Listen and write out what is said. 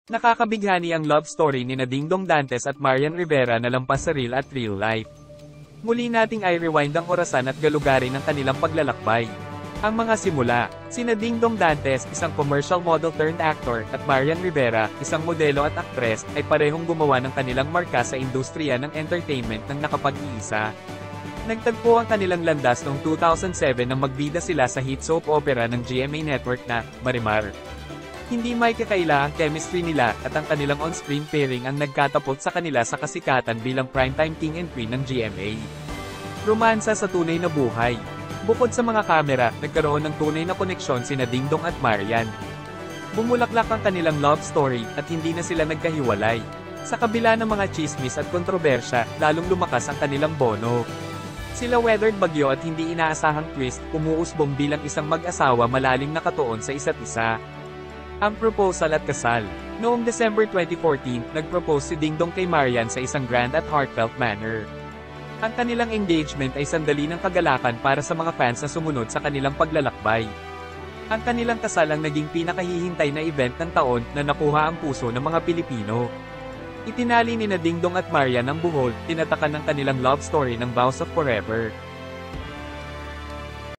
Nakakabighani ang love story ni Dingdong Dantes at Marian Rivera na lampas sa real at real life. Muli nating i-rewind ang orasan at galugarin ng kanilang paglalakbay. Ang mga simula, sina Dingdong Dantes, isang commercial model turned actor, at Marian Rivera, isang modelo at aktres, ay parehong gumawa ng kanilang marka sa industriya ng entertainment ng nakapag-iisa. Nagtagpo ang kanilang landas noong 2007 nang magbida sila sa hit soap opera ng GMA Network na Marimar. Hindi may kakaila ang chemistry nila at ang kanilang on-screen pairing ang nagkatapot sa kanila sa kasikatan bilang primetime king and queen ng GMA. Romansa sa tunay na buhay. Bukod sa mga kamera, nagkaroon ng tunay na koneksyon sina Dingdong at Marian. Bumulaklak ang kanilang love story at hindi na sila nagkahiwalay. Sa kabila ng mga chismis at kontrobersya, lalong lumakas ang kanilang bono. Sila weathered bagyo at hindi inaasahang twist, umuusbong bilang isang mag-asawa malaling nakatuon sa isa't isa. Ang proposal at kasal. Noong December 2014, nag-propose si Dingdong kay Marian sa isang grand at heartfelt manner. Ang kanilang engagement ay sandali ng kagalakan para sa mga fans na sumunod sa kanilang paglalakbay. Ang kanilang kasal ang naging pinakahihintay na event ng taon na nakuha ang puso ng mga Pilipino. Itinali ni Dingdong at Marian ang buhol, tinatakan ng kanilang love story ng Vows of Forever.